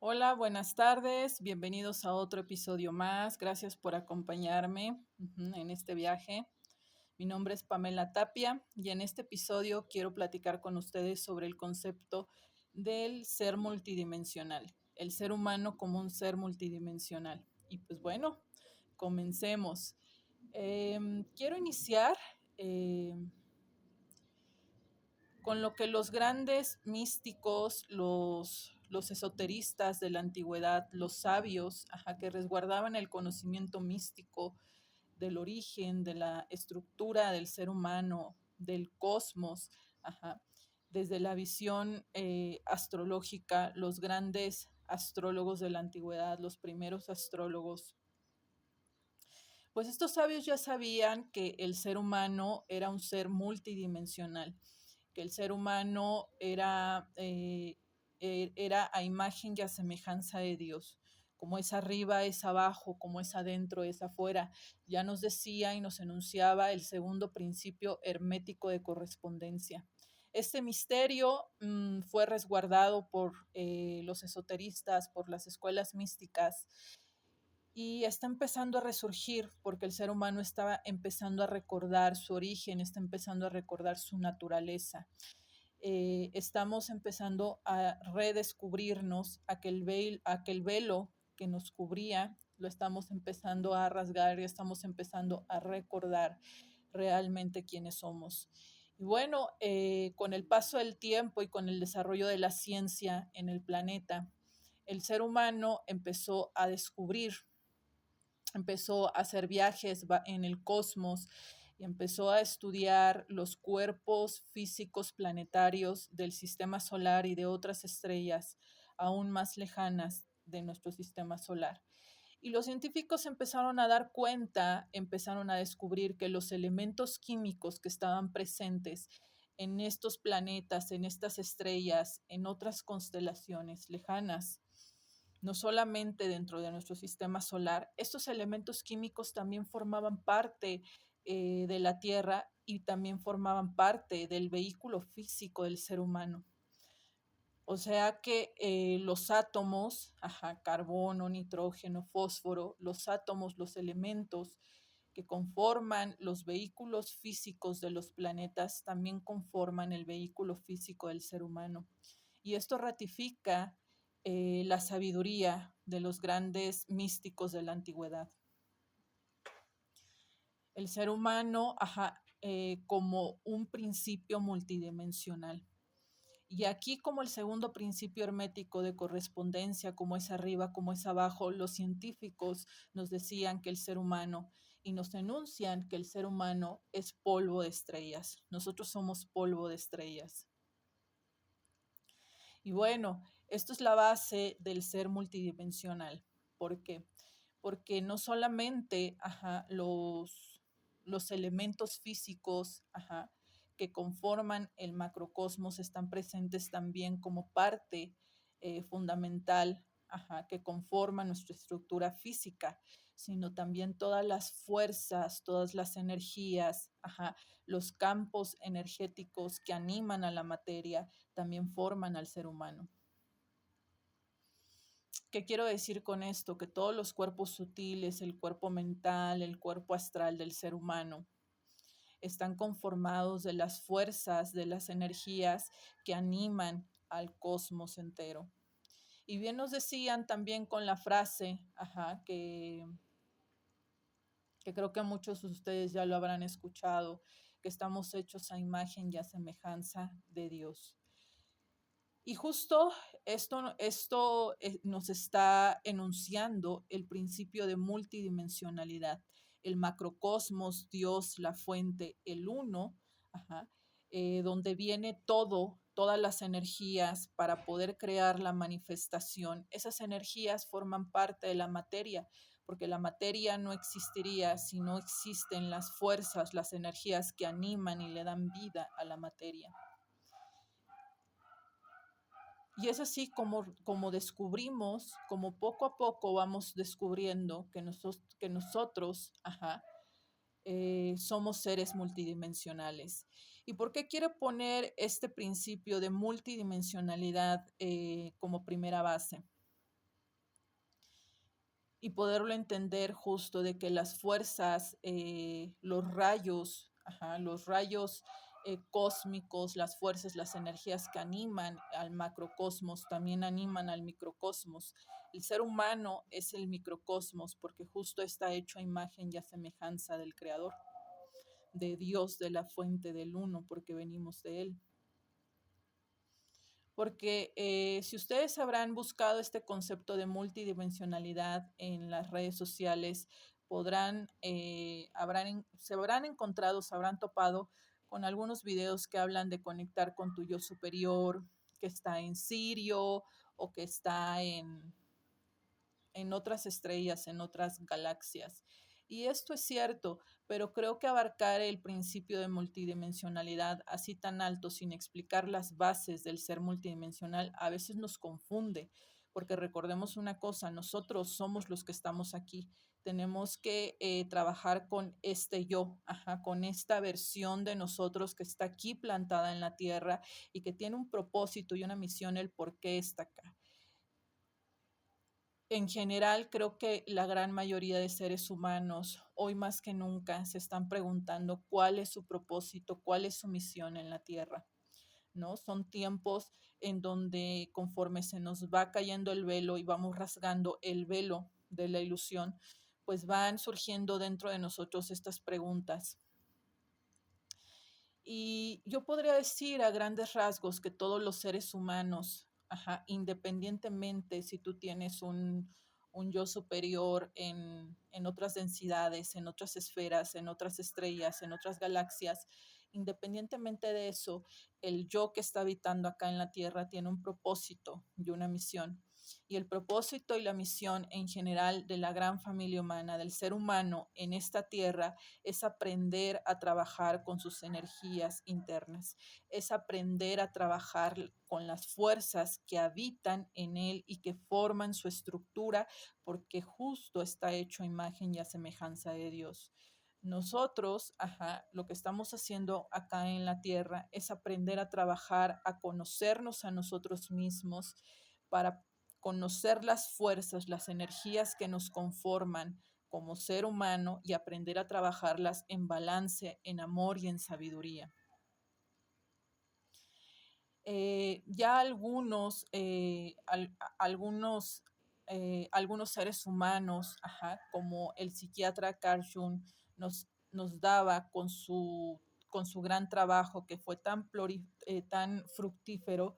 Hola, buenas tardes, bienvenidos a otro episodio más. Gracias por acompañarme en este viaje. Mi nombre es Pamela Tapia y en este episodio quiero platicar con ustedes sobre el concepto del ser multidimensional, el ser humano como un ser multidimensional. Y pues bueno, comencemos. Quiero iniciar con lo que los grandes místicos, los esoteristas de la antigüedad, los sabios, que resguardaban el conocimiento místico del origen, de la estructura del ser humano, del cosmos, desde la visión astrológica, los grandes astrólogos de la antigüedad, los primeros astrólogos, pues estos sabios ya sabían que el ser humano era un ser multidimensional, que el ser humano era a imagen y a semejanza de Dios. Como es arriba, es abajo, como es adentro, es afuera. Ya nos decía y nos enunciaba el segundo principio hermético de correspondencia. Este misterio fue resguardado por los esoteristas, por las escuelas místicas, y está empezando a resurgir porque el ser humano estaba empezando a recordar su origen, está empezando a recordar su naturaleza. Estamos empezando a redescubrirnos aquel velo que nos cubría, lo estamos empezando a rasgar y estamos empezando a recordar realmente quiénes somos. Y bueno, con el paso del tiempo y con el desarrollo de la ciencia en el planeta, el ser humano empezó a hacer viajes en el cosmos y empezó a estudiar los cuerpos físicos planetarios del sistema solar y de otras estrellas aún más lejanas de nuestro sistema solar. Y los científicos empezaron a dar cuenta, empezaron a descubrir que los elementos químicos que estaban presentes en estos planetas, en estas estrellas, en otras constelaciones lejanas, no solamente dentro de nuestro sistema solar, estos elementos químicos también formaban parte de la Tierra y también formaban parte del vehículo físico del ser humano. O sea que los átomos, carbono, nitrógeno, fósforo, los átomos, los elementos que conforman los vehículos físicos de los planetas también conforman el vehículo físico del ser humano. Y esto ratifica la sabiduría de los grandes místicos de la antigüedad. El ser humano, como un principio multidimensional. Y aquí, como el segundo principio hermético de correspondencia, como es arriba, como es abajo, los científicos nos decían que el ser humano y nos enuncian que el ser humano es polvo de estrellas. Nosotros somos polvo de estrellas. Y bueno, esto es la base del ser multidimensional. ¿Por qué? Porque no solamente los elementos físicos que conforman el macrocosmos están presentes también como parte fundamental que conforma nuestra estructura física, sino también todas las fuerzas, todas las energías, los campos energéticos que animan a la materia también forman al ser humano. ¿Qué quiero decir con esto? Que todos los cuerpos sutiles, el cuerpo mental, el cuerpo astral del ser humano, están conformados de las fuerzas, de las energías que animan al cosmos entero. Y bien nos decían también con la frase, que creo que muchos de ustedes ya lo habrán escuchado, que estamos hechos a imagen y a semejanza de Dios. Y justo esto nos está enunciando el principio de multidimensionalidad, el macrocosmos, Dios, la fuente, el uno, donde viene todas las energías para poder crear la manifestación. Esas energías forman parte de la materia, porque la materia no existiría si no existen las fuerzas, las energías que animan y le dan vida a la materia. Y es así como descubrimos, como poco a poco vamos descubriendo que nosotros somos seres multidimensionales. ¿Y por qué quiero poner este principio de multidimensionalidad como primera base? y poderlo entender justo de que las fuerzas, los rayos cósmicos, las fuerzas, las energías que animan al macrocosmos, también animan al microcosmos. El ser humano es el microcosmos porque justo está hecho a imagen y a semejanza del Creador, de Dios, de la fuente del uno, porque venimos de Él. Porque si ustedes habrán buscado este concepto de multidimensionalidad en las redes sociales, se habrán encontrado, se habrán topado con algunos videos que hablan de conectar con tu yo superior, que está en Sirio o que está en otras estrellas, en otras galaxias. Y esto es cierto, pero creo que abarcar el principio de multidimensionalidad así tan alto sin explicar las bases del ser multidimensional a veces nos confunde, porque recordemos una cosa, nosotros somos los que estamos aquí. Tenemos que trabajar con este yo, con esta versión de nosotros que está aquí plantada en la tierra y que tiene un propósito y una misión, el por qué está acá. En general, creo que la gran mayoría de seres humanos, hoy más que nunca, se están preguntando cuál es su propósito, cuál es su misión en la Tierra, ¿no? Son tiempos en donde conforme se nos va cayendo el velo y vamos rasgando el velo de la ilusión, pues van surgiendo dentro de nosotros estas preguntas. Y yo podría decir a grandes rasgos que todos los seres humanos, independientemente si tú tienes un yo superior en otras densidades, en otras esferas, en otras estrellas, en otras galaxias, independientemente de eso, el yo que está habitando acá en la Tierra tiene un propósito y una misión. Y el propósito y la misión en general de la gran familia humana, del ser humano en esta tierra, es aprender a trabajar con sus energías internas, es aprender a trabajar con las fuerzas que habitan en él y que forman su estructura, porque justo está hecho a imagen y a semejanza de Dios. Nosotros, lo que estamos haciendo acá en la tierra es aprender a trabajar, a conocernos a nosotros mismos para conocer las fuerzas, las energías que nos conforman como ser humano y aprender a trabajarlas en balance, en amor y en sabiduría. Ya algunos seres humanos, como el psiquiatra Carl Jung, nos daba con su gran trabajo que fue tan fructífero,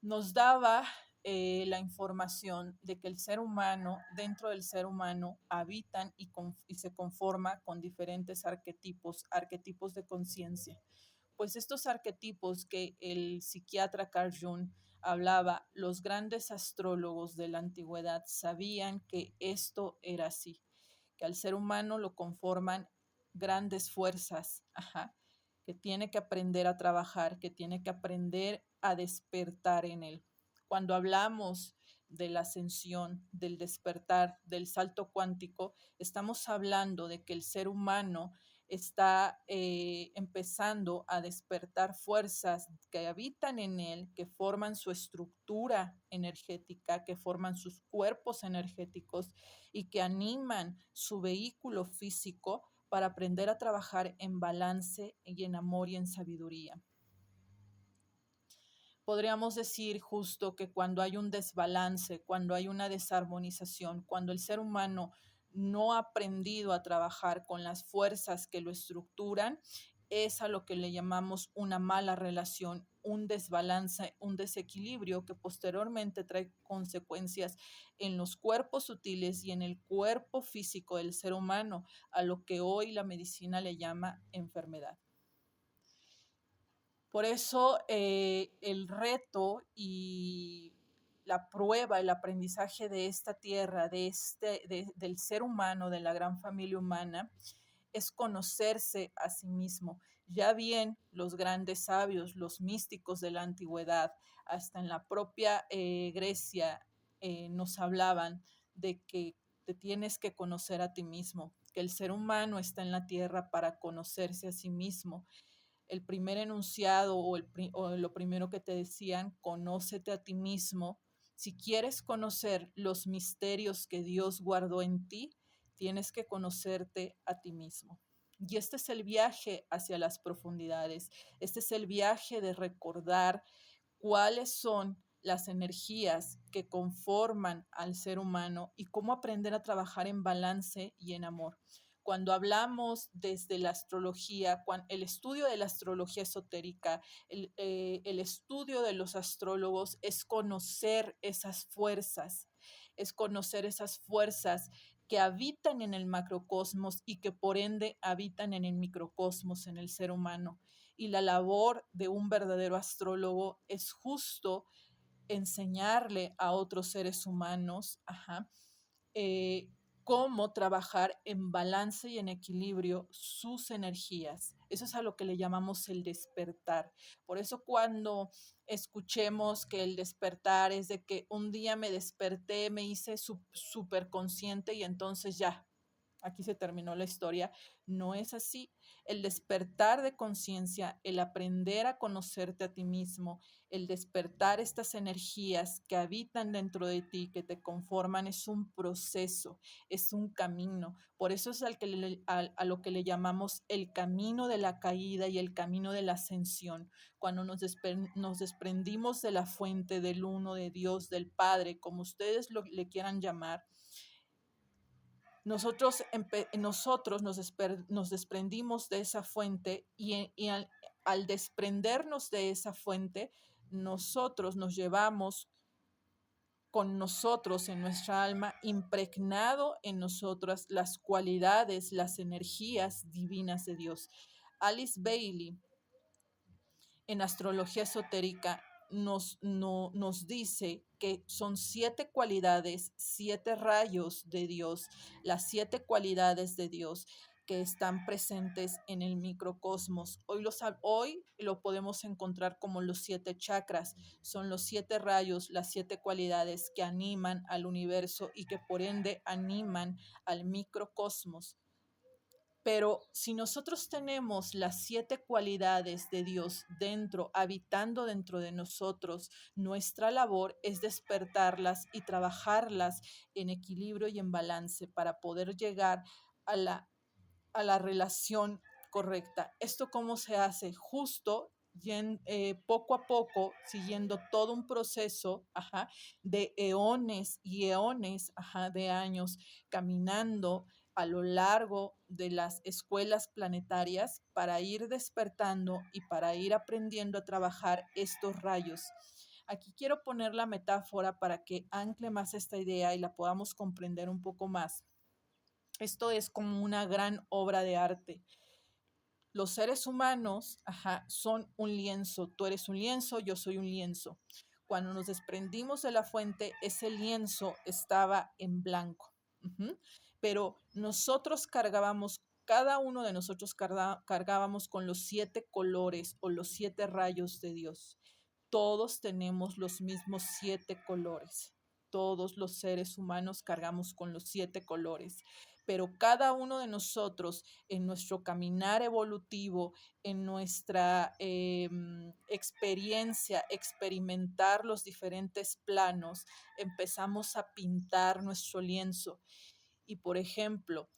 nos daba la información de que el ser humano, dentro del ser humano, habitan y se conforma con diferentes arquetipos de conciencia. Pues estos arquetipos que el psiquiatra Carl Jung hablaba, los grandes astrólogos de la antigüedad sabían que esto era así, que al ser humano lo conforman grandes fuerzas, que tiene que aprender a trabajar, que tiene que aprender a despertar en él. Cuando hablamos de la ascensión, del despertar, del salto cuántico, estamos hablando de que el ser humano está empezando a despertar fuerzas que habitan en él, que forman su estructura energética, que forman sus cuerpos energéticos y que animan su vehículo físico para aprender a trabajar en balance y en amor y en sabiduría. Podríamos decir justo que cuando hay un desbalance, cuando hay una desarmonización, cuando el ser humano no ha aprendido a trabajar con las fuerzas que lo estructuran, es a lo que le llamamos una mala relación, un desbalance, un desequilibrio que posteriormente trae consecuencias en los cuerpos sutiles y en el cuerpo físico del ser humano, a lo que hoy la medicina le llama enfermedad. Por eso el reto y la prueba, el aprendizaje de esta tierra, del ser humano, de la gran familia humana, es conocerse a sí mismo. Ya bien los grandes sabios, los místicos de la antigüedad, hasta en la propia Grecia, nos hablaban de que te tienes que conocer a ti mismo, que el ser humano está en la tierra para conocerse a sí mismo. El primer enunciado o lo primero que te decían, conócete a ti mismo, Si quieres conocer los misterios que Dios guardó en ti, tienes que conocerte a ti mismo. Y este es el viaje hacia las profundidades. Este es el viaje de recordar cuáles son las energías que conforman al ser humano y cómo aprender a trabajar en balance y en amor. Cuando hablamos desde la astrología, el estudio de la astrología esotérica, el estudio de los astrólogos es conocer esas fuerzas que habitan en el macrocosmos y que por ende habitan en el microcosmos, en el ser humano. Y la labor de un verdadero astrólogo es justo enseñarle a otros seres humanos, eh, cómo trabajar en balance y en equilibrio sus energías. Eso es a lo que le llamamos el despertar. Por eso cuando escuchemos que el despertar es de que un día me desperté, me hice súper consciente y entonces ya, aquí se terminó la historia. No es así. El despertar de conciencia, el aprender a conocerte a ti mismo, el despertar estas energías que habitan dentro de ti, que te conforman, es un proceso, es un camino. Por eso es a lo que le llamamos el camino de la caída y el camino de la ascensión. Cuando nos desprendimos de la fuente, del uno, de Dios, del Padre, como ustedes le quieran llamar, nosotros nos desprendimos de esa fuente y al desprendernos de esa fuente, nosotros nos llevamos con nosotros en nuestra alma, impregnado en nosotras las cualidades, las energías divinas de Dios. Alice Bailey, en astrología esotérica, nos dice que son 7 cualidades, 7 rayos de Dios, las 7 cualidades de Dios que están presentes en el microcosmos. Hoy lo podemos encontrar como los 7 chakras, son los 7 rayos, las 7 cualidades que animan al universo y que por ende animan al microcosmos. Pero si nosotros tenemos las 7 cualidades de Dios habitando dentro de nosotros, nuestra labor es despertarlas y trabajarlas en equilibrio y en balance para poder llegar a la relación correcta. ¿Esto cómo se hace? Justo poco a poco, siguiendo todo un proceso de eones y eones de años, caminando a lo largo de las escuelas planetarias para ir despertando y para ir aprendiendo a trabajar estos rayos. Aquí quiero poner la metáfora para que ancle más esta idea y la podamos comprender un poco más. Esto es como una gran obra de arte. Los seres humanos, son un lienzo. Tú eres un lienzo, yo soy un lienzo. Cuando nos desprendimos de la fuente, ese lienzo estaba en blanco. Pero nosotros cada uno de nosotros cargábamos con los 7 colores o los 7 rayos de Dios. Todos tenemos los mismos 7 colores. Todos los seres humanos cargamos con los 7 colores, pero cada uno de nosotros en nuestro caminar evolutivo, en nuestra experiencia, experimentar los diferentes planos, empezamos a pintar nuestro lienzo. Y por ejemplo,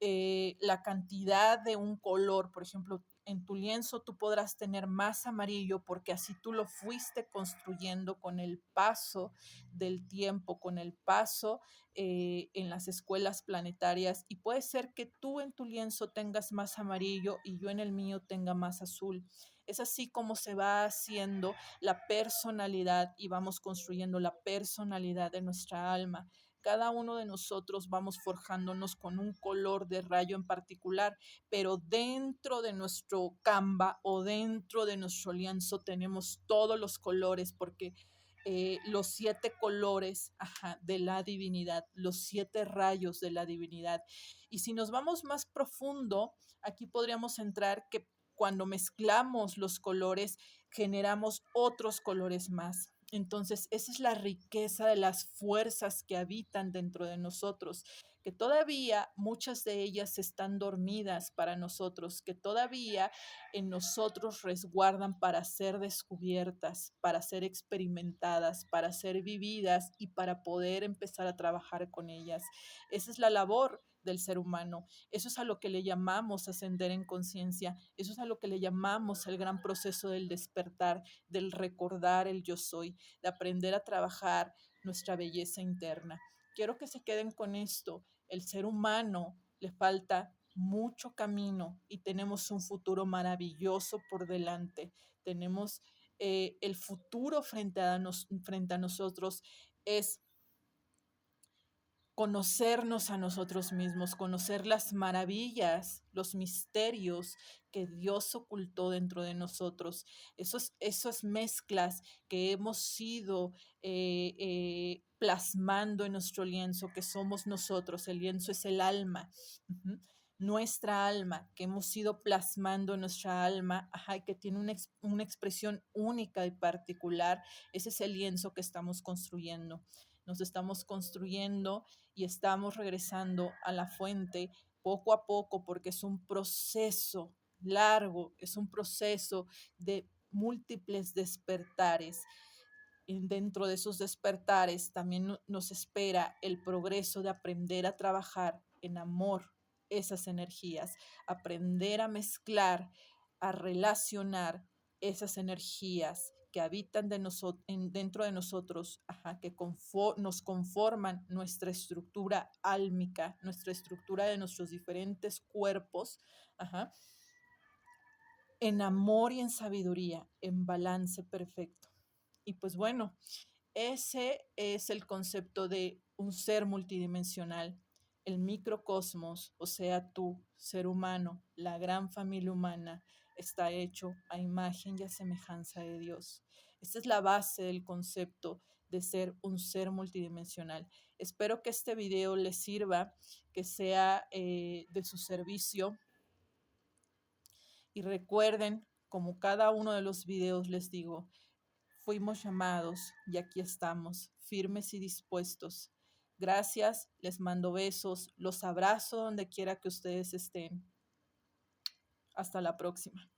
la cantidad de un color, por ejemplo, en tu lienzo tú podrás tener más amarillo porque así tú lo fuiste construyendo con el paso del tiempo, con el paso en las escuelas planetarias, y puede ser que tú en tu lienzo tengas más amarillo y yo en el mío tenga más azul. Es así como se va haciendo la personalidad y vamos construyendo la personalidad de nuestra alma. Cada uno de nosotros vamos forjándonos con un color de rayo en particular, pero dentro de nuestro Canva o dentro de nuestro lienzo tenemos todos los colores, porque los 7 colores de la divinidad, los 7 rayos de la divinidad. Y si nos vamos más profundo, aquí podríamos entrar que cuando mezclamos los colores, generamos otros colores más. Entonces, esa es la riqueza de las fuerzas que habitan dentro de nosotros. que todavía muchas de ellas están dormidas para nosotros, que todavía en nosotros resguardan para ser descubiertas, para ser experimentadas, para ser vividas y para poder empezar a trabajar con ellas. Esa es la labor del ser humano. Eso es a lo que le llamamos ascender en conciencia. Eso es a lo que le llamamos el gran proceso del despertar, del recordar el yo soy, de aprender a trabajar nuestra belleza interna. Quiero que se queden con esto. El ser humano le falta mucho camino y tenemos un futuro maravilloso por delante. Tenemos el futuro frente a nosotros es conocernos a nosotros mismos, conocer las maravillas, los misterios que Dios ocultó dentro de nosotros, esas mezclas que hemos ido plasmando en nuestro lienzo, que somos nosotros. El lienzo es el alma. Uh-huh. Nuestra alma, que hemos ido plasmando en nuestra alma, ajá, que tiene una expresión única y particular. Ese es el lienzo que estamos construyendo. Nos estamos construyendo y estamos regresando a la fuente poco a poco, porque es un proceso largo, es un proceso de múltiples despertares. Y dentro de esos despertares también nos espera el progreso de aprender a trabajar en amor esas energías, aprender a mezclar, a relacionar esas energías que habitan dentro de nosotros, ajá, que nos conforman nuestra estructura álmica, nuestra estructura de nuestros diferentes cuerpos, ajá, en amor y en sabiduría, en balance perfecto. Y pues bueno, ese es el concepto de un ser multidimensional. El microcosmos, o sea, tú, ser humano, la gran familia humana, está hecho a imagen y a semejanza de Dios. Esta es la base del concepto de ser un ser multidimensional. Espero que este video les sirva, que sea de su servicio. Y recuerden, como cada uno de los videos les digo, fuimos llamados y aquí estamos, firmes y dispuestos. Gracias, les mando besos, los abrazo donde quiera que ustedes estén. Hasta la próxima.